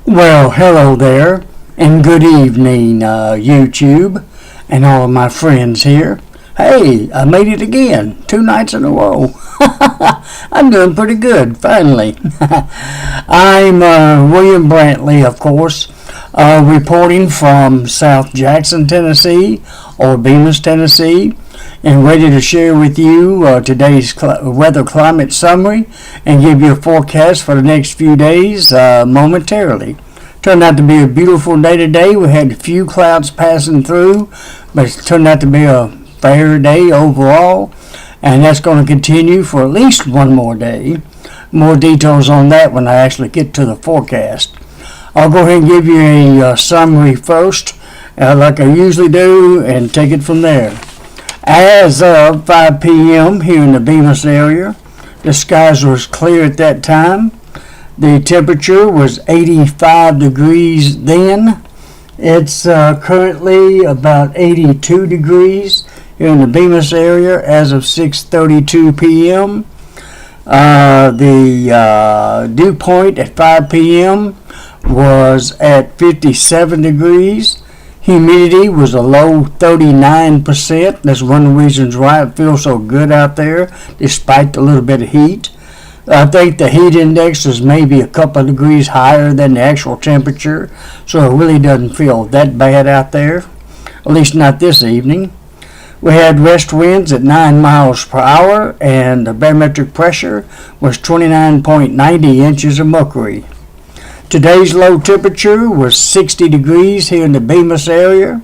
Well, hello there, and good evening, YouTube, and all of my friends here. Hey, I made it again, 2 nights in a row. I'm doing pretty good, finally. I'm William Brantley, of course, reporting from South Jackson, Tennessee, or Bemis, Tennessee, and ready to share with you today's weather climate summary and give you a forecast for the next few days momentarily. Turned out to be a beautiful day today. We had a few clouds passing through, but it turned out to be a fair day overall, and that's going to continue for at least one more day. More details on that when I actually get to the forecast. I'll go ahead and give you a summary first, like I usually do, and take it from there. As of 5 p.m. here in the Bemis area, the skies was clear at that time. The temperature was 85 degrees then. It's currently about 82 degrees here in the Bemis area as of 6:32 p.m. The dew point at 5 p.m. was at 57 degrees. Humidity was a low 39%. That's one of the reasons why it feels so good out there, despite the little bit of heat. I think the heat index is maybe a couple of degrees higher than the actual temperature, so it really doesn't feel that bad out there, at least not this evening. We had west winds at 9 miles per hour, and the barometric pressure was 29.90 inches of mercury. Today's low temperature was 60 degrees here in the Bemis area.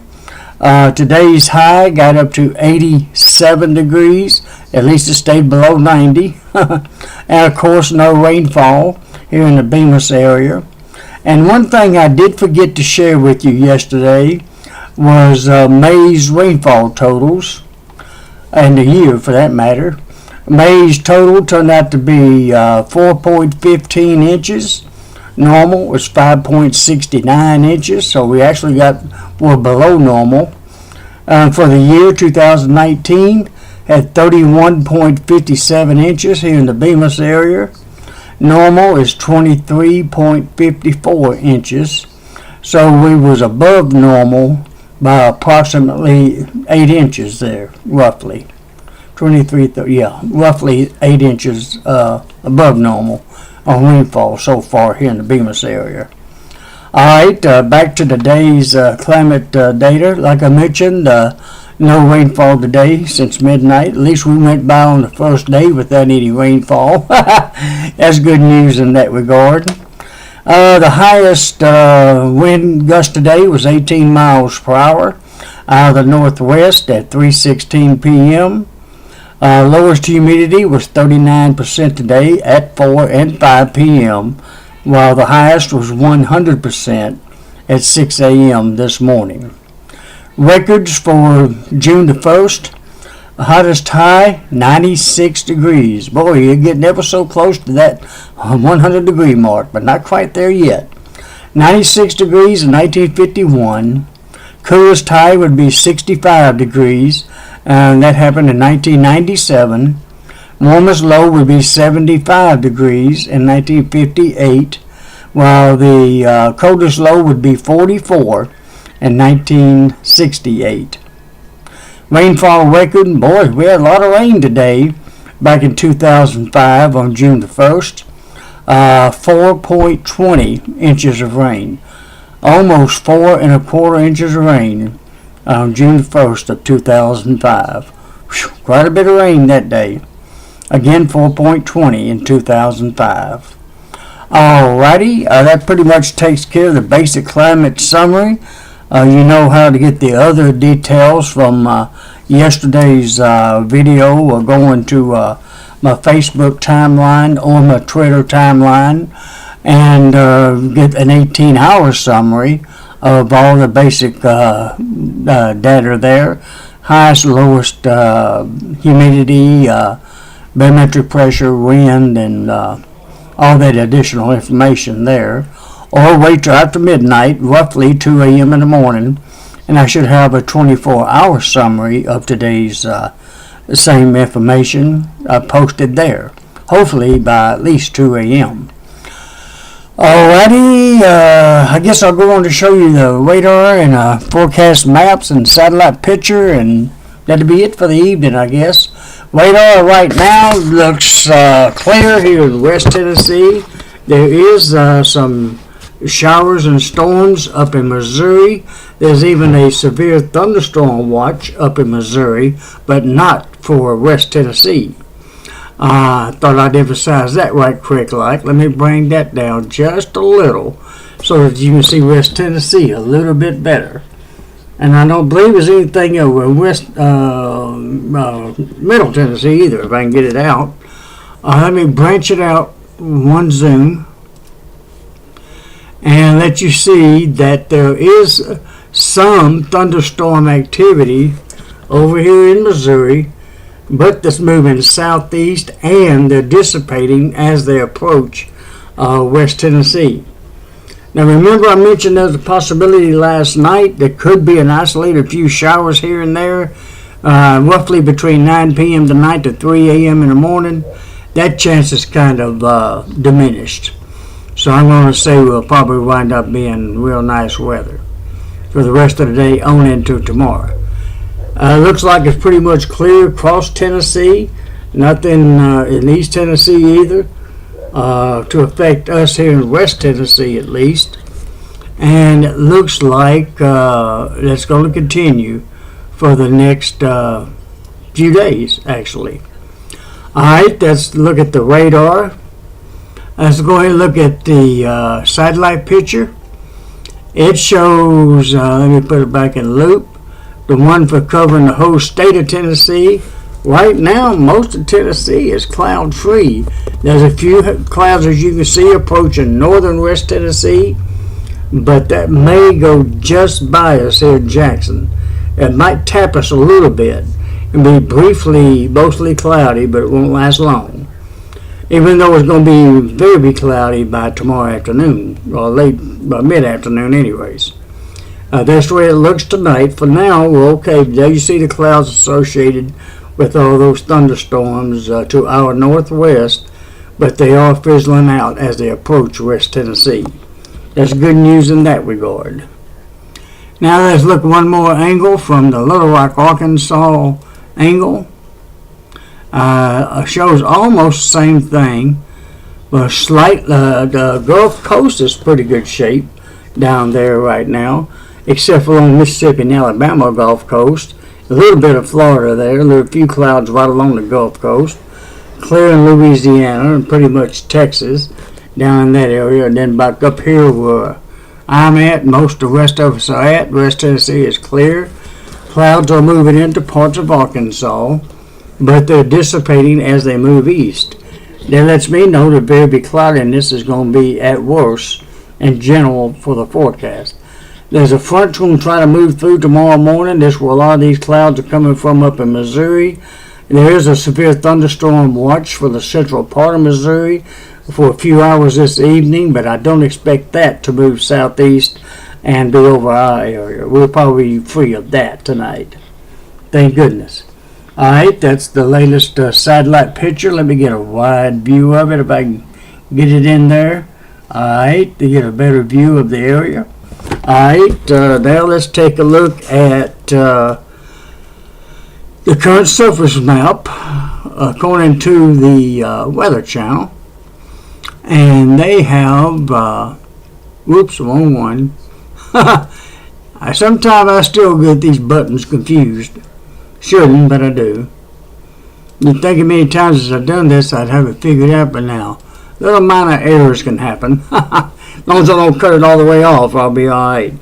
Today's high got up to 87 degrees. At least it stayed below 90. And of course, no rainfall here in the Bemis area. And one thing I did forget to share with you yesterday was May's rainfall totals, and the year for that matter. May's total turned out to be 4.15 inches. Normal was 5.69 inches, so we actually were below normal. For the year 2019, had 31.57 inches here in the Bemis area. Normal is 23.54 inches, so we was above normal by approximately 8 inches there, roughly. Roughly 8 inches above normal on rainfall so far here in the Bemis area. Alright, back to today's climate data. Like I mentioned, no rainfall today since midnight. At least we went by on the first day without any rainfall. That's good news in that regard. The highest wind gust today was 18 miles per hour out of the northwest at 3:16 p.m. Lowest humidity was 39% today at 4 and 5 p.m., while the highest was 100% at 6 a.m. this morning. Records for June the 1st, the hottest high, 96 degrees. Boy, you're getting ever so close to that 100 degree mark, but not quite there yet. 96 degrees in 1951. Coolest high would be 65 degrees. And that happened in 1997. Warmest low would be 75 degrees in 1958, while the coldest low would be 44 in 1968. Rainfall record, boy, we had a lot of rain today. Back in 2005 on June the 1st, 4.20 inches of rain. Almost 4.25 inches of rain on June 1st of 2005. Whew, quite a bit of rain that day. Again, 4.20 in 2005. Alrighty, that pretty much takes care of the basic climate summary. You know how to get the other details from yesterday's video, or going to my Facebook timeline or my Twitter timeline, and get an 18-hour summary of all the basic data there. Highest, lowest humidity, barometric pressure, wind, and all that additional information there. Or wait till after midnight, roughly 2 a.m. in the morning, and I should have a 24-hour summary of today's same information posted there, hopefully by at least 2 a.m. Alrighty, I guess I'll go on to show you the radar and forecast maps and satellite picture, and that'll be it for the evening, I guess. Radar right now looks clear here in West Tennessee. There is some showers and storms up in Missouri. There's even a severe thunderstorm watch up in Missouri, but not for West Tennessee. I thought I'd emphasize that right quick like. Let me bring that down just a little so that you can see West Tennessee a little bit better. And I don't believe there's anything over in Middle Tennessee either, if I can get it out. Let me branch it out one zoom and let you see that there is some thunderstorm activity over here in Missouri, but that's moving southeast, and they're dissipating as they approach West Tennessee. Now remember, I mentioned there's a possibility last night there could be an isolated few showers here and there, roughly between 9 p.m. tonight to 3 a.m. in the morning. That chance is kind of diminished. So I'm going to say we'll probably wind up being real nice weather for the rest of the day on into tomorrow. Looks like it's pretty much clear across Tennessee. Nothing in East Tennessee either to affect us here in West Tennessee at least. And it looks like that's going to continue for the next few days actually. Alright, let's look at the radar. Let's go ahead and look at the satellite picture. It shows, let me put it back in loop, the one for covering the whole state of Tennessee. Right now, most of Tennessee is cloud free. There's a few clouds, as you can see, approaching northern West Tennessee, but that may go just by us here in Jackson. It might tap us a little bit and be briefly mostly cloudy, but it won't last long. Even though it's going to be very cloudy by tomorrow afternoon, or mid-afternoon anyways. That's the way it looks tonight. For now, we're okay. There you see the clouds associated with all those thunderstorms to our northwest, but they are fizzling out as they approach West Tennessee. That's good news in that regard. Now let's look one more angle from the Little Rock, Arkansas angle. Shows almost the same thing, but the Gulf Coast is pretty good shape down there right now, except for on Mississippi and Alabama Gulf Coast. A little bit of Florida there, a few clouds right along the Gulf Coast. Clear in Louisiana and pretty much Texas down in that area, and then back up here where I'm at, most of the rest of us are at. West Tennessee is clear. Clouds are moving into parts of Arkansas, but they're dissipating as they move east. That lets me know the very cloudiness is going to be at worst in general for the forecast. There's a front going to try to move through tomorrow morning. This where a lot of these clouds are coming from up in Missouri. There is a severe thunderstorm watch for the central part of Missouri for a few hours this evening, but I don't expect that to move southeast and be over our area. We'll probably be free of that tonight. Thank goodness. Alright, that's the latest satellite picture. Let me get a wide view of it if I can get it in there. Alright, to get a better view of the area. Alright, now let's take a look at the current surface map according to the Weather Channel. And they have, whoops, wrong one. Sometimes I still get these buttons confused. Shouldn't, but I do. You'd think many times as I've done this, I'd have it figured out by now. Little minor errors can happen. As long as I don't cut it all the way off, I'll be alright.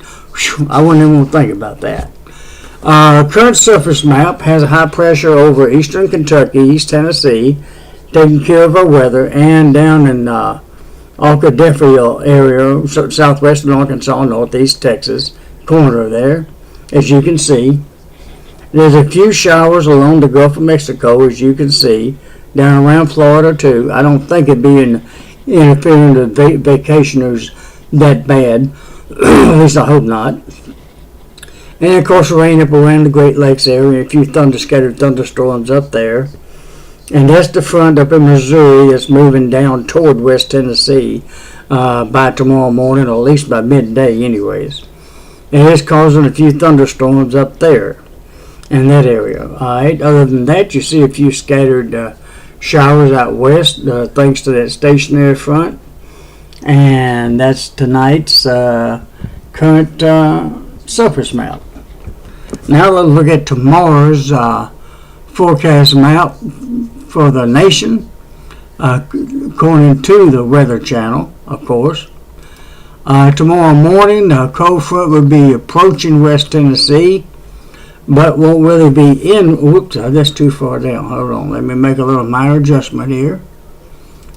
I wouldn't even want to think about that. Current surface map has a high pressure over eastern Kentucky, East Tennessee, taking care of our weather, and down in Arkadelphia area, southwestern Arkansas, northeast Texas, corner there, as you can see. There's a few showers along the Gulf of Mexico, as you can see, down around Florida too. I don't think it'd be interfering with vacationers that bad. At least I hope not. And of course rain up around the Great Lakes area, a few scattered thunderstorms up there. And that's the front up in Missouri that's moving down toward West Tennessee by tomorrow morning, or at least by midday anyways. And it's causing a few thunderstorms up there in that area. Alright, other than that, you see a few scattered showers out west thanks to that stationary front. And that's tonight's current surface map. Now let's look at tomorrow's forecast map for the nation, according to the Weather Channel, of course. Tomorrow morning, the cold front will be approaching West Tennessee, but won't really be in. Whoops, that's too far down. Hold on, let me make a little minor adjustment here.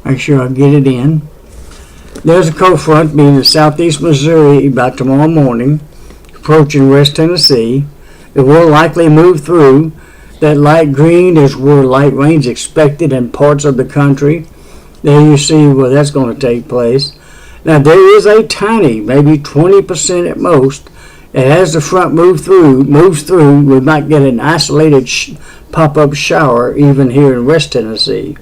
Make sure I get it in. There's a cold front being in southeast Missouri by tomorrow morning, approaching West Tennessee. It will likely move through. That light green is where light rain's expected in parts of the country. There you see where that's going to take place. Now there is a tiny, maybe 20% at most, and as the front moves through, we might get an isolated pop-up shower even here in West Tennessee.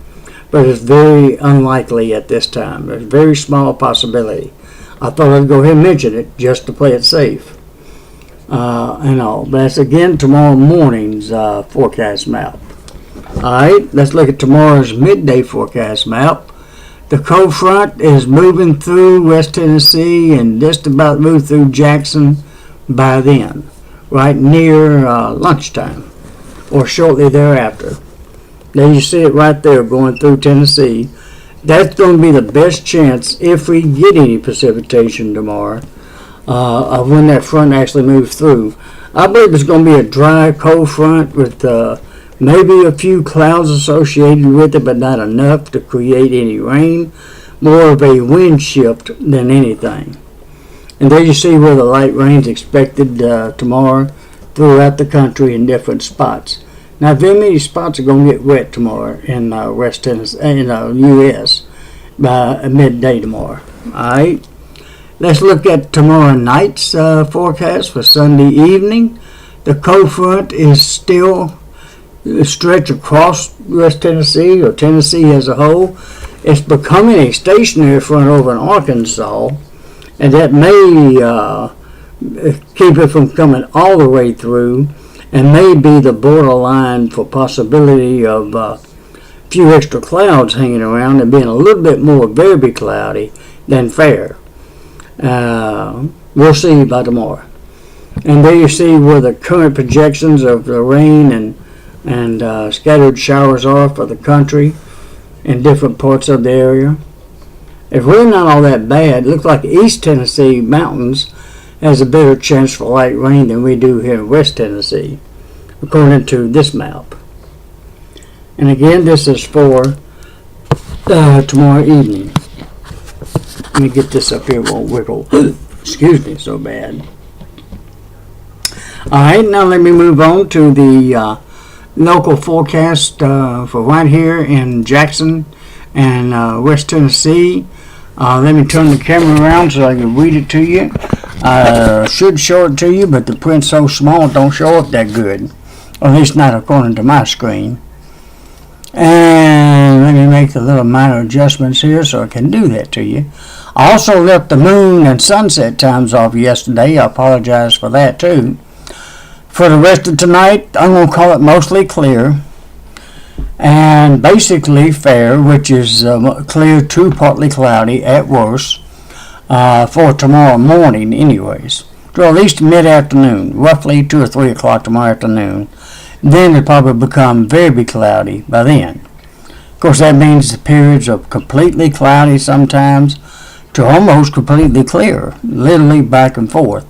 But it's very unlikely at this time. There's a very small possibility. I thought I'd go ahead and mention it just to play it safe. And all. But that's again tomorrow morning's forecast map. Alright, let's look at tomorrow's midday forecast map. The cold front is moving through West Tennessee and just about moved through Jackson by then, right near lunchtime or shortly thereafter. There you see it right there going through Tennessee. That's going to be the best chance, if we get any precipitation tomorrow, of when that front actually moves through. I believe it's going to be a dry, cold front with maybe a few clouds associated with it, but not enough to create any rain. More of a wind shift than anything. And there you see where the light rain's expected tomorrow throughout the country in different spots. Now, very many spots are going to get wet tomorrow in West Tennessee, in the U.S. by midday tomorrow. All right. Let's look at tomorrow night's forecast for Sunday evening. The cold front is still stretched across West Tennessee, or Tennessee as a whole. It's becoming a stationary front over in Arkansas, and that may keep it from coming all the way through, and may be the borderline for possibility of a few extra clouds hanging around and being a little bit more very cloudy than fair. We'll see by tomorrow. And there you see where the current projections of the rain and scattered showers are for the country in different parts of the area. It's really not all that bad. It looks like East Tennessee mountains has a better chance for light rain than we do here in West Tennessee, according to this map. And again, this is for tomorrow evening. Let me get this up here, won't wiggle. Excuse me, so bad. Alright, now let me move on to the local forecast for right here in Jackson and West Tennessee. Let me turn the camera around so I can read it to you. Should show it to you, but the print's so small it don't show up that good. Or at least not according to my screen. And let me make the little minor adjustments here so I can do that to you. I also left the moon and sunset times off yesterday. I apologize for that too. For the rest of tonight, I'm going to call it mostly clear and basically fair, which is clear to partly cloudy at worst for tomorrow morning anyways. To at least mid-afternoon, roughly 2 or 3 o'clock tomorrow afternoon. Then it'll probably become very cloudy by then. Of course, that means the periods of completely cloudy sometimes to almost completely clear, literally back and forth.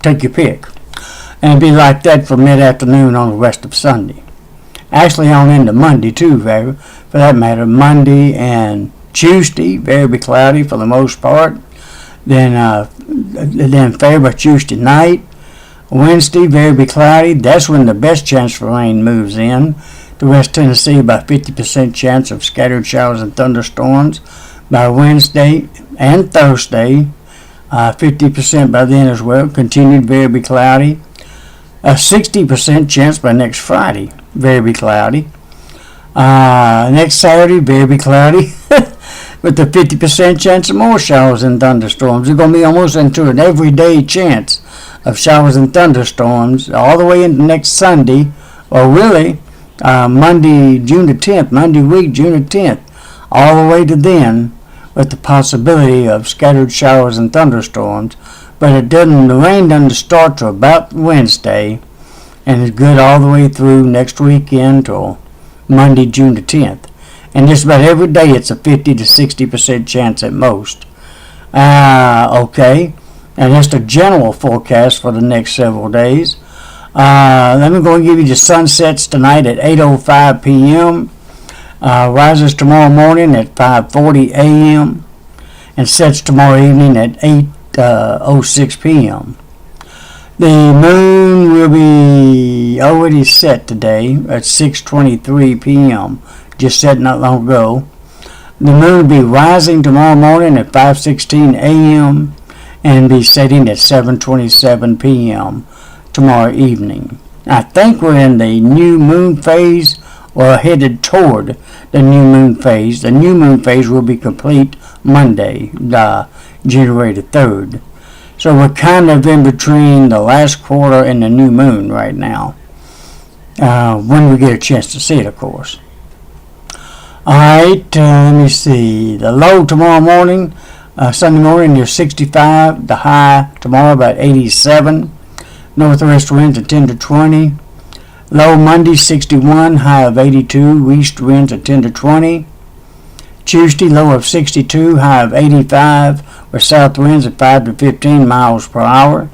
Take your pick. And it'll be like that for mid-afternoon on the rest of Sunday. Actually on into Monday too, for that matter. Monday and Tuesday, very cloudy for the most part. Then fair by Tuesday night. Wednesday, very cloudy. That's when the best chance for rain moves in. The West Tennessee, about 50% chance of scattered showers and thunderstorms by Wednesday and Thursday. 50% by then as well. Continued very cloudy. A 60% chance by next Friday, very cloudy. Next Saturday, very cloudy with a 50% chance of more showers and thunderstorms. It's going to be almost into an everyday chance of showers and thunderstorms all the way into next Sunday, or really Monday, June the 10th, Monday week, June the 10th, all the way to then, with the possibility of scattered showers and thunderstorms. But the rain doesn't start till about Wednesday, and it's good all the way through next weekend till Monday, June the 10th. And just about every day it's a 50 to 60% chance at most. Okay, and just a general forecast for the next several days. Let me go and give you the sunsets tonight at 8:05 p.m. Rises tomorrow morning at 5:40 a.m. and sets tomorrow evening at 8:06 p.m. The moon will be already set today at 6:23 p.m. Just set not long ago. The moon will be rising tomorrow morning at 5:16 a.m. and be setting at 7:27 p.m. tomorrow evening. I think we're in the new moon phase, or headed toward the new moon phase. The new moon phase will be complete Monday, January the 3rd. So we're kind of in between the last quarter and the new moon right now, when we get a chance to see it, of course. Alright, let me see. The low tomorrow morning, Sunday morning, near 65. The high tomorrow about 87. Northwest winds at 10 to 20. Low Monday 61, high of 82. East winds at 10 to 20. Tuesday low of 62, high of 85, with south winds at 5 to 15 miles per hour.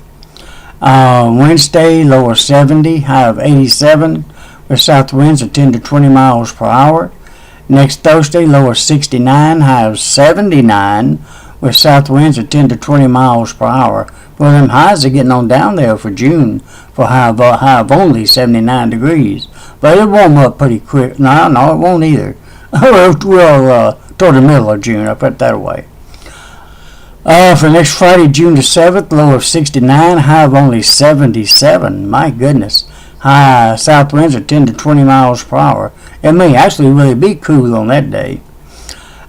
Wednesday low of 70, high of 87, with south winds at 10 to 20 miles per hour. Next Thursday low of 69, high of 79, with south winds at 10 to 20 miles per hour. Well, them highs are getting on down there for June for high of only 79 degrees. But it'll warm up pretty quick. No, it won't either. Well, toward the middle of June, I'll put it that way. For next Friday, June the 7th, low of 69, high of only 77. My goodness. High south winds at 10 to 20 miles per hour. It may actually really be cool on that day.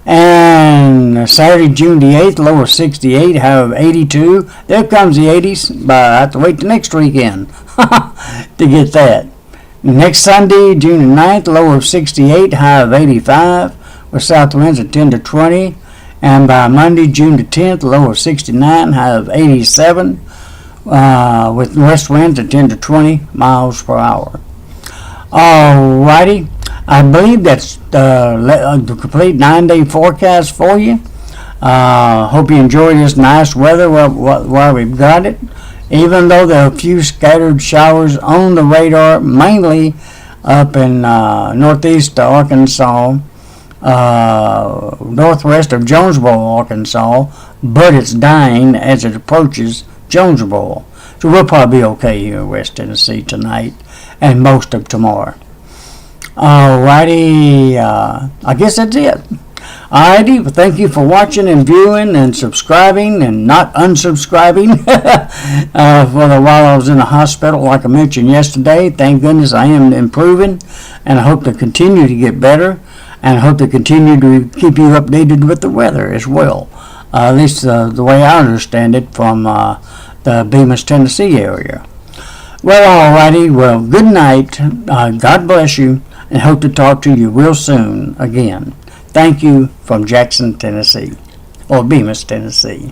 And Saturday, June the 8th, low of 68, high of 82. There comes the 80s, but I have to wait the next weekend to get that. Next Sunday, June the 9th, low of 68, high of 85, with south winds at 10 to 20. And by Monday, June the 10th, low of 69, high of 87, with west winds at 10 to 20 miles per hour. Alrighty, I believe that's the complete 9-day forecast for you. Hope you enjoy this nice weather while we've got it. Even though there are a few scattered showers on the radar, mainly up in northeast Arkansas, northwest of Jonesboro, Arkansas, but it's dying as it approaches Jonesboro. So we'll probably be okay here in West Tennessee tonight and most of tomorrow. Alrighty, I guess that's it. Alrighty, well, thank you for watching and viewing and subscribing and not unsubscribing for the while I was in the hospital, like I mentioned yesterday. Thank goodness I am improving, and I hope to continue to get better, and I hope to continue to keep you updated with the weather as well. At least the way I understand it from the Bemis, Tennessee area. Well, alrighty, well, good night. God bless you, and hope to talk to you real soon again. Thank you from Jackson, Tennessee, or Bemis, Tennessee.